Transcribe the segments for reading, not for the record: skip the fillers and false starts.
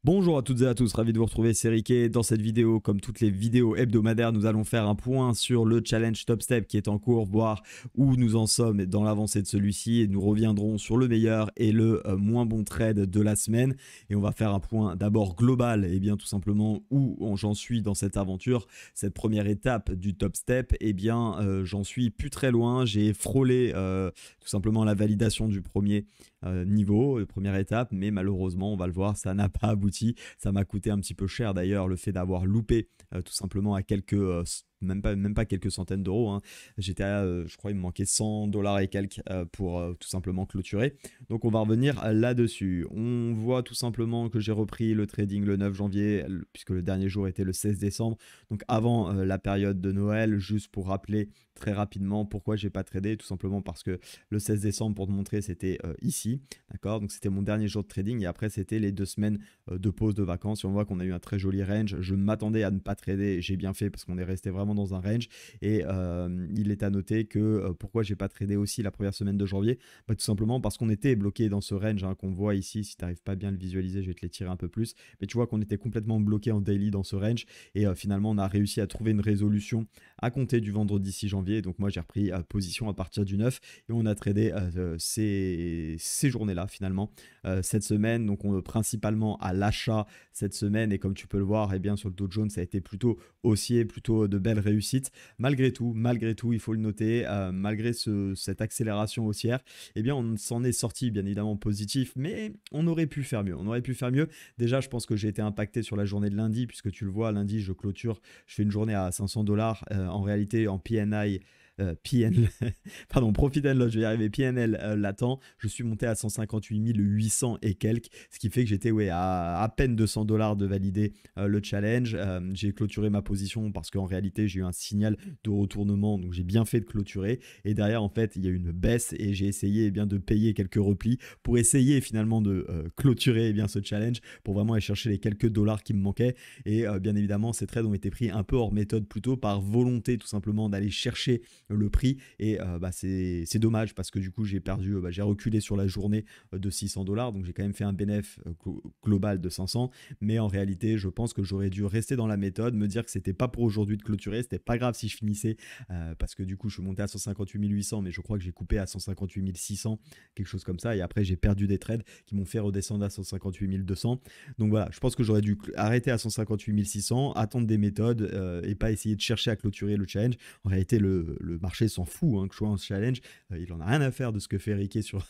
Bonjour à toutes et à tous, ravi de vous retrouver, c'est Riquet. Dans cette vidéo, comme toutes les vidéos hebdomadaires, nous allons faire un point sur le challenge Top Step qui est en cours, voir où nous en sommes dans l'avancée de celui-ci et nous reviendrons sur le meilleur et le moins bon trade de la semaine. Et on va faire un point d'abord global, et bien tout simplement où j'en suis dans cette aventure, cette première étape du Top Step. Et bien j'en suis plus très loin, j'ai frôlé tout simplement la validation du premier niveau, première étape, mais malheureusement, on va le voir, ça n'a pas abouti. Ça m'a coûté un petit peu cher d'ailleurs, le fait d'avoir loupé tout simplement à quelques, même pas quelques centaines d'euros. Hein. J'étais à, je crois, il me manquait 100 dollars et quelques pour tout simplement clôturer. Donc on va revenir là-dessus. On voit tout simplement que j'ai repris le trading le 9 janvier, puisque le dernier jour était le 16 décembre. Donc avant la période de Noël, juste pour rappeler très rapidement pourquoi j'ai pas tradé, tout simplement parce que le 16 décembre, pour te montrer, c'était ici, d'accord, donc c'était mon dernier jour de trading et après c'était les 2 semaines de pause de vacances et on voit qu'on a eu un très joli range. Je m'attendais à ne pas trader, j'ai bien fait parce qu'on est resté vraiment dans un range et il est à noter que pourquoi j'ai pas tradé aussi la première semaine de janvier, tout simplement parce qu'on était bloqué dans ce range hein, qu'on voit ici. Si tu n'arrives pas bien à le visualiser, je vais te l'étirer un peu plus, mais tu vois qu'on était complètement bloqué en daily dans ce range et finalement on a réussi à trouver une résolution à compter du vendredi 6 janvier. Donc moi j'ai repris position à partir du 9 et on a tradé ces journées-là finalement cette semaine. Donc principalement à l'achat cette semaine et comme tu peux le voir, eh bien, sur le Dow Jones ça a été plutôt haussier, plutôt de belles réussites. Malgré tout, il faut le noter, malgré cette accélération haussière, eh bien on s'en est sorti bien évidemment positif, mais on aurait pu faire mieux. On aurait pu faire mieux. Déjà, je pense que j'ai été impacté sur la journée de lundi, puisque tu le vois, lundi je clôture, je fais une journée à 500 dollars. En réalité, en PNI, PN, pardon, Profit and Loss, je vais y arriver, PNL latent, je suis monté à 158 800 et quelques, ce qui fait que j'étais à peine 200 dollars de valider le challenge. J'ai clôturé ma position parce qu'en réalité j'ai eu un signal de retournement, donc j'ai bien fait de clôturer et derrière en fait il y a eu une baisse et j'ai essayé bien de payer quelques replis pour essayer finalement de clôturer bien ce challenge pour vraiment aller chercher les quelques dollars qui me manquaient et bien évidemment ces trades ont été pris un peu hors méthode, plutôt par volonté tout simplement d'aller chercher le prix et c'est dommage parce que du coup j'ai perdu, j'ai reculé sur la journée de 600 dollars, donc j'ai quand même fait un bénéfice global de 500, mais en réalité je pense que j'aurais dû rester dans la méthode, me dire que c'était pas pour aujourd'hui de clôturer, c'était pas grave si je finissais parce que du coup je suis monté à 158 800, mais je crois que j'ai coupé à 158 600, quelque chose comme ça, et après j'ai perdu des trades qui m'ont fait redescendre à 158 200. Donc voilà, je pense que j'aurais dû arrêter à 158 600, attendre des méthodes et pas essayer de chercher à clôturer le challenge. En réalité le marché s'en fout hein, que je sois en challenge, il en a rien à faire de ce que fait Riquet sur,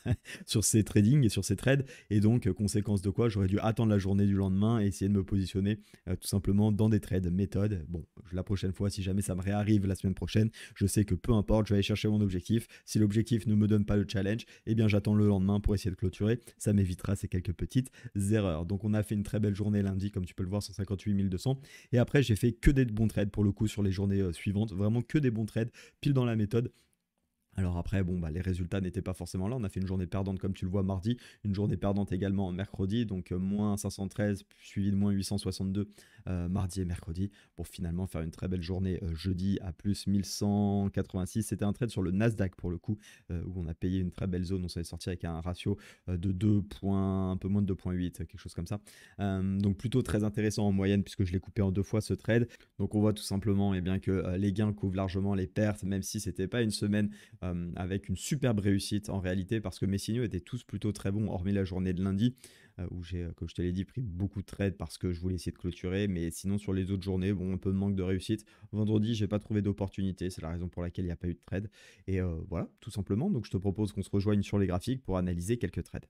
sur ses trading et sur ses trades, et donc conséquence de quoi j'aurais dû attendre la journée du lendemain et essayer de me positionner tout simplement dans des trades méthodes. Bon, la prochaine fois, si jamais ça me réarrive la semaine prochaine, je sais que peu importe, je vais aller chercher mon objectif. Si l'objectif ne me donne pas le challenge, eh bien j'attends le lendemain pour essayer de clôturer, ça m'évitera ces quelques petites erreurs. Donc on a fait une très belle journée lundi, comme tu peux le voir, 158 200, et après j'ai fait que des bons trades pour le coup sur les journées suivantes, vraiment que des bons trades, pile dans la méthode. Alors après, bon, les résultats n'étaient pas forcément là. On a fait une journée perdante, comme tu le vois, mardi. Une journée perdante également mercredi. Donc moins 513, suivi de moins 862 mardi et mercredi. Pour finalement faire une très belle journée jeudi à plus 1186. C'était un trade sur le Nasdaq pour le coup, où on a payé une très belle zone. On s'est sorti avec un ratio de 2 points, un peu moins de 2,8, quelque chose comme ça. Donc plutôt très intéressant en moyenne, puisque je l'ai coupé en 2 fois ce trade. Donc on voit tout simplement bien que les gains couvrent largement les pertes, même si c'était pas une semaine avec une superbe réussite en réalité, parce que mes signaux étaient tous plutôt très bons, hormis la journée de lundi, où j'ai, comme je te l'ai dit, pris beaucoup de trades parce que je voulais essayer de clôturer, mais sinon sur les autres journées, bon, un peu de manque de réussite. Vendredi, j'ai pas trouvé d'opportunité, c'est la raison pour laquelle il n'y a pas eu de trade, et voilà, tout simplement. Donc je te propose qu'on se rejoigne sur les graphiques pour analyser quelques trades.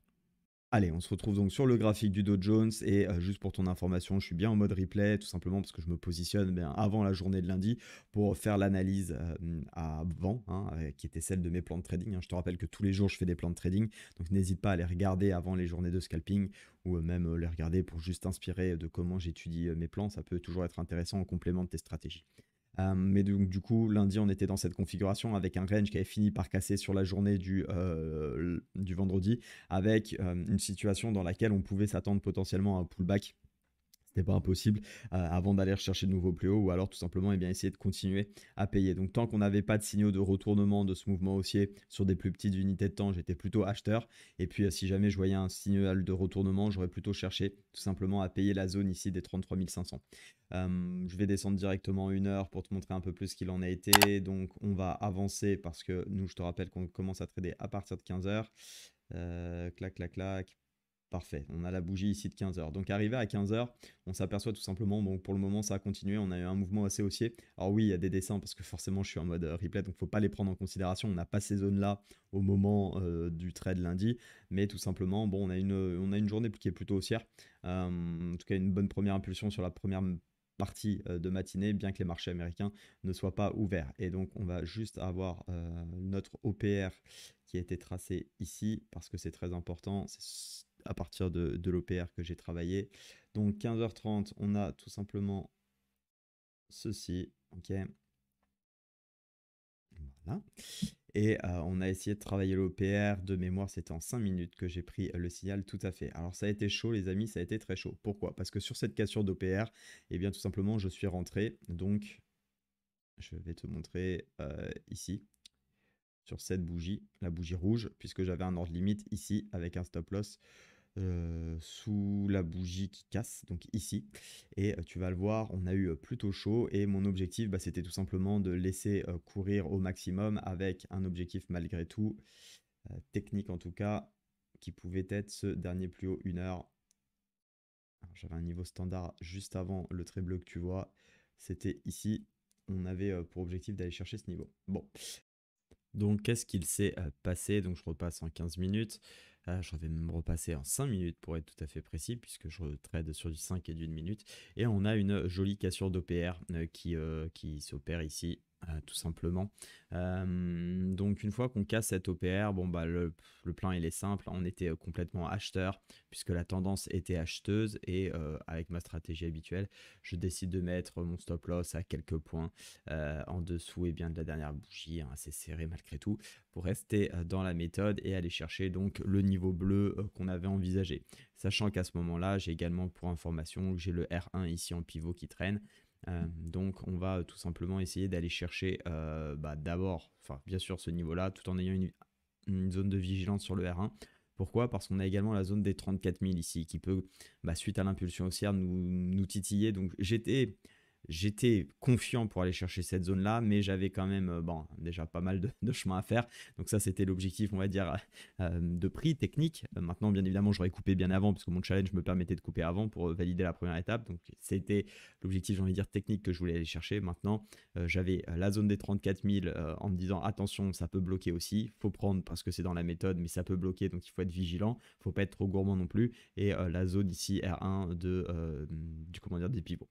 Allez, on se retrouve donc sur le graphique du Dow Jones et juste pour ton information, je suis bien en mode replay, tout simplement parce que je me positionne bien avant la journée de lundi pour faire l'analyse avant, hein, qui était celle de mes plans de trading. Hein. Je te rappelle que tous les jours, je fais des plans de trading, donc n'hésite pas à les regarder avant les journées de scalping ou même les regarder pour juste t'inspirer de comment j'étudie mes plans. Ça peut toujours être intéressant en complément de tes stratégies. Mais donc, du coup, lundi, on était dans cette configuration avec un range qui avait fini par casser sur la journée du vendredi, avec une situation dans laquelle on pouvait s'attendre potentiellement à un pullback C'était pas impossible avant d'aller rechercher de nouveaux plus hauts ou alors tout simplement eh bien, essayer de continuer à payer. Donc tant qu'on n'avait pas de signaux de retournement de ce mouvement haussier sur des plus petites unités de temps, j'étais plutôt acheteur. Et puis si jamais je voyais un signal de retournement, j'aurais plutôt cherché tout simplement à payer la zone ici des 33 500. Je vais descendre directement 1 heure pour te montrer un peu plus ce qu'il en a été. Donc on va avancer parce que nous, je te rappelle qu'on commence à trader à partir de 15 heures. Clac, clac, clac. Parfait, on a la bougie ici de 15 heures. Donc arrivé à 15 heures, on s'aperçoit tout simplement, bon pour le moment ça a continué, on a eu un mouvement assez haussier. Alors oui, il y a des dessins parce que forcément je suis en mode replay, donc il ne faut pas les prendre en considération. On n'a pas ces zones-là au moment du trade lundi, mais tout simplement, bon, on a une journée qui est plutôt haussière. En tout cas, une bonne première impulsion sur la première partie de matinée, bien que les marchés américains ne soient pas ouverts. Et donc on va juste avoir notre OPR qui a été tracé ici parce que c'est très important. C'est à partir de l'OPR que j'ai travaillé. Donc 15h30, on a tout simplement ceci. Ok. Voilà. Et on a essayé de travailler l'OPR. De mémoire, c'était en 5 minutes que j'ai pris le signal, tout à fait. Alors ça a été chaud les amis, ça a été très chaud. Pourquoi? Parce que sur cette cassure d'OPR, eh bien tout simplement, je suis rentré. Donc, je vais te montrer ici, sur cette bougie, la bougie rouge, puisque j'avais un ordre limite ici avec un stop loss sous la bougie qui casse, donc ici. Et tu vas le voir, on a eu plutôt chaud et mon objectif, bah, c'était tout simplement de laisser courir au maximum avec un objectif malgré tout, technique en tout cas, qui pouvait être ce dernier plus haut 1 heure. J'avais un niveau standard juste avant le trait bleu que tu vois, c'était ici. On avait pour objectif d'aller chercher ce niveau. Bon, donc, qu'est-ce qu'il s'est passé? Donc, je repasse en 15 minutes. Je vais même repasser en 5 minutes pour être tout à fait précis, puisque je trade sur du 5 et d'une minute. Et on a une jolie cassure d'OPR qui s'opère ici, tout simplement. Donc, une fois qu'on casse cette OPR, bon, bah, le plan il est simple. On était complètement acheteur, puisque la tendance était acheteuse. Et avec ma stratégie habituelle, je décide de mettre mon stop loss à quelques points en dessous et bien de la dernière bougie, hein, assez serré malgré tout, pour rester dans la méthode et aller chercher donc le niveau bleu qu'on avait envisagé. Sachant qu'à ce moment-là, j'ai également pour information que j'ai le R1 ici en pivot qui traîne. Donc on va tout simplement essayer d'aller chercher d'abord, enfin bien sûr ce niveau-là, tout en ayant une zone de vigilance sur le R1. Pourquoi? Parce qu'on a également la zone des 34 000 ici qui peut, suite à l'impulsion haussière, nous titiller. Donc j'étais confiant pour aller chercher cette zone-là, mais j'avais quand même déjà pas mal de chemin à faire. Donc ça, c'était l'objectif, on va dire, de prix technique. Maintenant, bien évidemment, j'aurais coupé bien avant, parce que mon challenge me permettait de couper avant pour valider la première étape. Donc c'était l'objectif, j'ai envie de dire, technique que je voulais aller chercher. Maintenant, j'avais la zone des 34 000 en me disant, attention, ça peut bloquer aussi. Il faut prendre parce que c'est dans la méthode, mais ça peut bloquer, donc il faut être vigilant. Il ne faut pas être trop gourmand non plus. Et la zone ici, R1 des pivots.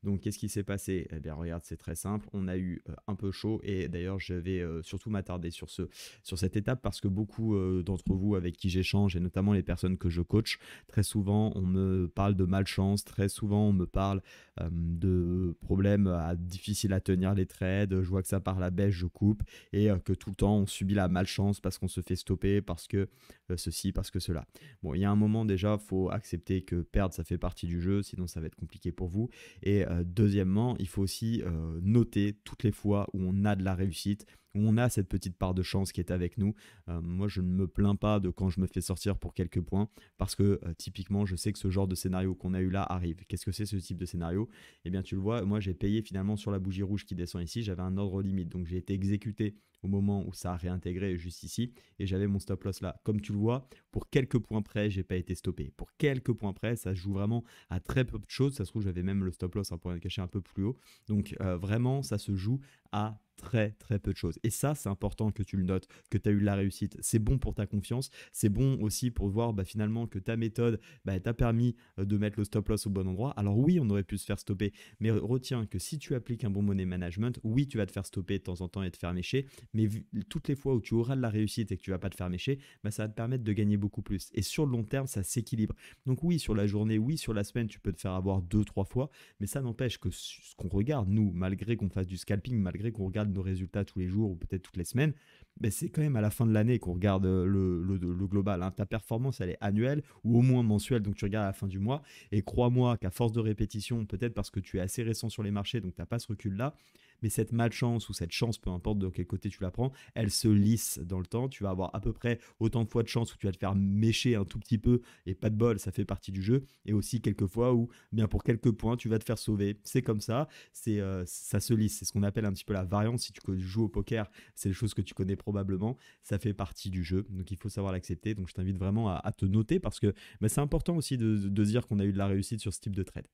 Donc, qu'est-ce qui s'est passé? Eh bien, regarde, c'est très simple. On a eu un peu chaud et d'ailleurs, je vais surtout m'attarder sur cette étape parce que beaucoup d'entre vous avec qui j'échange et notamment les personnes que je coach, très souvent, on me parle de malchance, très souvent, on me parle de problèmes difficiles à tenir les trades. Je vois que ça part à la baisse, je coupe et que tout le temps, on subit la malchance parce qu'on se fait stopper, parce que ceci, parce que cela. Bon, il y a un moment déjà, il faut accepter que perdre, ça fait partie du jeu, sinon ça va être compliqué pour vous. Et deuxièmement, il faut aussi noter toutes les fois où on a de la réussite, où on a cette petite part de chance qui est avec nous. Moi, je ne me plains pas de quand je me fais sortir pour quelques points, parce que typiquement, je sais que ce genre de scénario qu'on a eu là arrive. Qu'est-ce que c'est ce type de scénario? Eh bien, tu le vois, moi, j'ai payé finalement sur la bougie rouge qui descend ici, j'avais un ordre limite, donc j'ai été exécuté au moment où ça a réintégré juste ici, et j'avais mon stop loss là. Comme tu le vois, pour quelques points près, j'ai pas été stoppé. Pour quelques points près, ça se joue vraiment à très peu de choses. Ça se trouve, j'avais même le stop loss pour être caché un peu plus haut. Donc vraiment, ça se joue à très très peu de choses. Et ça, c'est important que tu le notes, que tu as eu de la réussite. C'est bon pour ta confiance. C'est bon aussi pour voir finalement que ta méthode t'a permis de mettre le stop loss au bon endroit. Alors oui, on aurait pu se faire stopper, mais retiens que si tu appliques un bon money management, oui, tu vas te faire stopper de temps en temps et te faire mécher, mais toutes les fois où tu auras de la réussite et que tu vas pas te faire mécher, ça va te permettre de gagner beaucoup plus. Et sur le long terme, ça s'équilibre. Donc oui, sur la journée, oui, sur la semaine, tu peux te faire avoir 2-3 fois, mais ça n'empêche que ce qu'on regarde, nous, malgré qu'on fasse du scalping, malgré qu'on regarde nos résultats tous les jours ou peut-être toutes les semaines, ben, c'est quand même à la fin de l'année qu'on regarde le global, hein. Ta performance, elle est annuelle ou au moins mensuelle, donc tu regardes à la fin du mois. Et crois-moi qu'à force de répétition, peut-être parce que tu es assez récent sur les marchés, donc tu n'as pas ce recul-là, mais cette malchance ou cette chance, peu importe de quel côté tu la prends, elle se lisse dans le temps. Tu vas avoir à peu près autant de fois de chance où tu vas te faire mécher un tout petit peu et pas de bol, ça fait partie du jeu. Et aussi quelques fois où, bien pour quelques points, tu vas te faire sauver. C'est comme ça, ça se lisse. C'est ce qu'on appelle un petit peu la variance. Si tu joues au poker, c'est des choses que tu connais probablement. Ça fait partie du jeu, donc il faut savoir l'accepter. Donc je t'invite vraiment à te noter parce que bah, c'est important aussi de dire qu'on a eu de la réussite sur ce type de trade.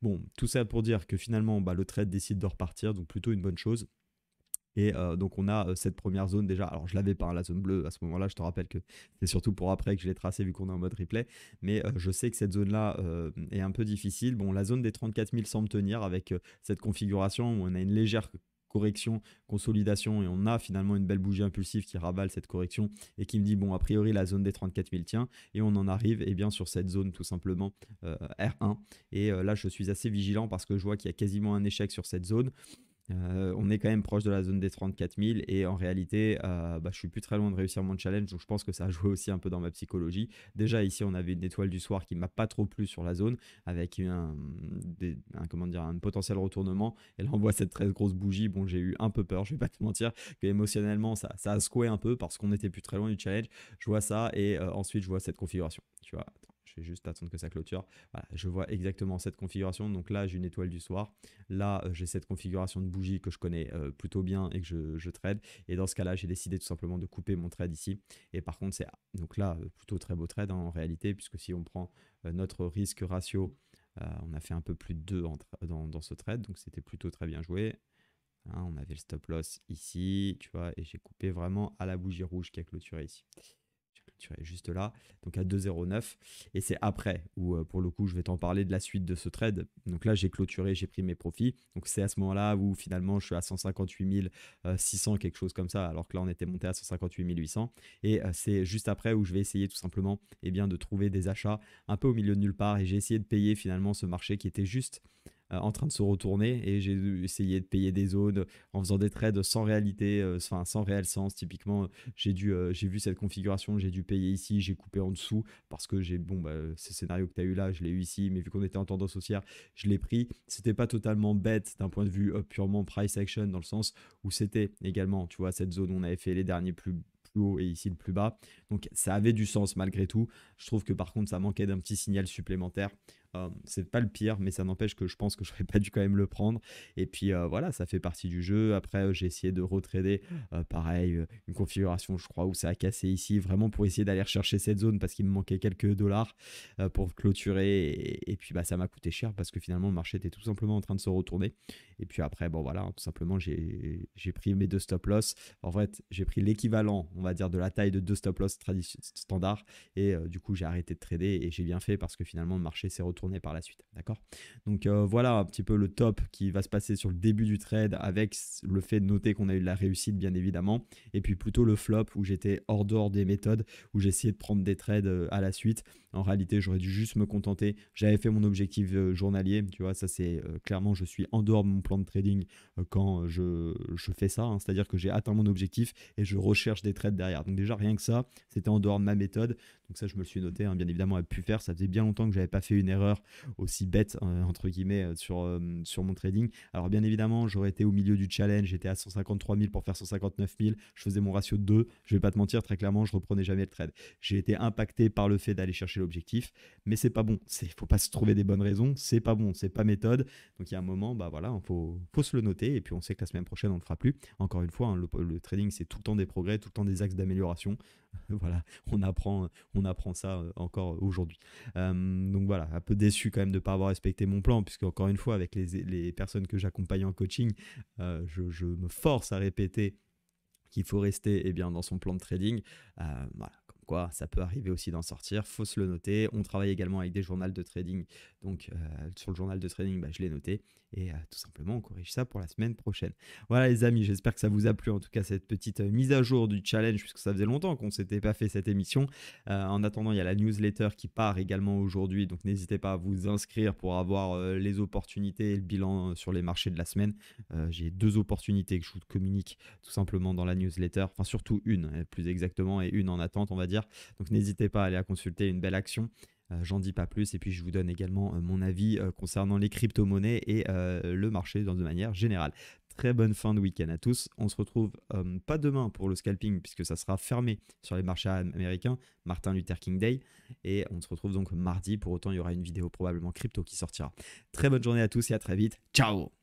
Bon, tout ça pour dire que finalement, bah, le trade décide de repartir, donc plutôt une bonne chose. Et donc on a cette première zone déjà, alors je l'avais pas, hein, la zone bleue à ce moment-là, je te rappelle que c'est surtout pour après que je l'ai tracé vu qu'on est en mode replay, mais je sais que cette zone-là est un peu difficile. Bon, la zone des 34 000 semble tenir avec cette configuration où on a une légère correction, consolidation et on a finalement une belle bougie impulsive qui ravale cette correction et qui me dit bon a priori la zone des 34 000 tient et on en arrive bien sur cette zone tout simplement R1 et là je suis assez vigilant parce que je vois qu'il y a quasiment un échec sur cette zone. On est quand même proche de la zone des 34 000 et en réalité, bah, je suis plus très loin de réussir mon challenge, donc je pense que ça a joué aussi un peu dans ma psychologie. Déjà ici, on avait une étoile du soir qui m'a pas trop plu sur la zone, avec comment dire, un potentiel retournement. Et là, on voit cette très grosse bougie. Bon, j'ai eu un peu peur, je vais pas te mentir, que émotionnellement, ça a secoué un peu parce qu'on était plus très loin du challenge. Je vois ça et ensuite, je vois cette configuration. Tu vois, attends, je vais juste attendre que ça clôture. Voilà, je vois exactement cette configuration. Donc là, j'ai une étoile du soir. Là, j'ai cette configuration de bougie que je connais plutôt bien et que je trade. Et dans ce cas-là, j'ai décidé tout simplement de couper mon trade ici. Et par contre, c'est donc là plutôt très beau trade hein, en réalité, puisque si on prend notre risque ratio, on a fait un peu plus de 2 dans ce trade. Donc c'était plutôt très bien joué. Hein, on avait le stop loss ici, tu vois, et j'ai coupé vraiment à la bougie rouge qui a clôturé ici. Juste là, donc à 2,09 et c'est après où pour le coup je vais t'en parler de la suite de ce trade. Donc là j'ai clôturé, j'ai pris mes profits, donc c'est à ce moment là où finalement je suis à 158 600 quelque chose comme ça, alors que là on était monté à 158 800 et c'est juste après où je vais essayer tout simplement de trouver des achats un peu au milieu de nulle part et j'ai essayé de payer finalement ce marché qui était juste en train de se retourner et j'ai essayé de payer des zones en faisant des trades sans réalité, sans réel sens. Typiquement, j'ai vu cette configuration, j'ai dû payer ici, j'ai coupé en dessous parce que ce scénario que tu as eu là, je l'ai eu ici, mais vu qu'on était en tendance haussière, je l'ai pris. C'était pas totalement bête d'un point de vue purement price action dans le sens où c'était également, tu vois, cette zone où on avait fait les derniers plus haut et ici le plus bas. Donc ça avait du sens malgré tout. Je trouve que par contre ça manquait d'un petit signal supplémentaire. C'est pas le pire, mais ça n'empêche que je pense que j'aurais pas dû quand même le prendre. Et puis voilà, ça fait partie du jeu. Après, j'ai essayé de retrader, pareil, une configuration, je crois, où ça a cassé ici, vraiment pour essayer d'aller rechercher cette zone parce qu'il me manquait quelques dollars pour clôturer. Et puis bah, ça m'a coûté cher parce que finalement le marché était tout simplement en train de se retourner. Et puis après, bon voilà, tout simplement, j'ai pris mes 2 stop loss. En fait, j'ai pris l'équivalent, on va dire, de la taille de 2 stop loss standard. Et du coup, j'ai arrêté de trader et j'ai bien fait parce que finalement, le marché s'est retourné par la suite. D'accord. Donc voilà un petit peu le top qui va se passer sur le début du trade avec le fait de noter qu'on a eu de la réussite, bien évidemment. Et puis plutôt le flop où j'étais hors dehors des méthodes, où j'essayais de prendre des trades à la suite. En réalité, j'aurais dû juste me contenter. J'avais fait mon objectif journalier. Tu vois, ça c'est clairement, je suis en dehors de mon plan de trading quand je fais ça. Hein. C'est-à-dire que j'ai atteint mon objectif et je recherche des trades derrière. Donc déjà, rien que ça, c'était en dehors de ma méthode. Donc ça, je me le suis noté, hein, bien évidemment, à pu faire. Ça faisait bien longtemps que je n'avais pas fait une erreur aussi bête, entre guillemets, sur mon trading. Alors bien évidemment, j'aurais été au milieu du challenge. J'étais à 153 000 pour faire 159 000. Je faisais mon ratio de 2. Je ne vais pas te mentir, très clairement, je reprenais jamais le trade. J'ai été impacté par le fait d'aller chercher l'objectif, mais c'est pas bon. Il faut pas se trouver des bonnes raisons. C'est pas bon, c'est pas méthode. Donc il y a un moment, bah voilà, faut se le noter et puis on sait que la semaine prochaine on le fera plus. Encore une fois, hein, le trading c'est tout le temps des progrès, tout le temps des axes d'amélioration. Voilà, on apprend ça encore aujourd'hui. Donc voilà, un peu déçu quand même de ne pas avoir respecté mon plan, puisque encore une fois, avec les personnes que j'accompagne en coaching, je me force à répéter qu'il faut rester dans son plan de trading. Voilà, quoi, ça peut arriver aussi d'en sortir, faut se le noter. On travaille également avec des journaux de trading, donc sur le journal de trading, bah, je l'ai noté, et tout simplement on corrige ça pour la semaine prochaine. Voilà les amis, j'espère que ça vous a plu en tout cas cette petite mise à jour du challenge, puisque ça faisait longtemps qu'on ne s'était pas fait cette émission. En attendant, il y a la newsletter qui part également aujourd'hui, donc n'hésitez pas à vous inscrire pour avoir les opportunités et le bilan sur les marchés de la semaine. J'ai 2 opportunités que je vous communique tout simplement dans la newsletter, enfin surtout une plus exactement, et une en attente on va dire. Donc n'hésitez pas à aller à consulter, une belle action. J'en dis pas plus, et puis je vous donne également mon avis concernant les crypto-monnaies et le marché de manière générale. Très bonne fin de week-end à tous. On se retrouve pas demain pour le scalping, puisque ça sera fermé sur les marchés américains, Martin Luther King Day, et on se retrouve donc mardi. Pour autant, il y aura une vidéo probablement crypto qui sortira. Très bonne journée à tous et à très vite. Ciao!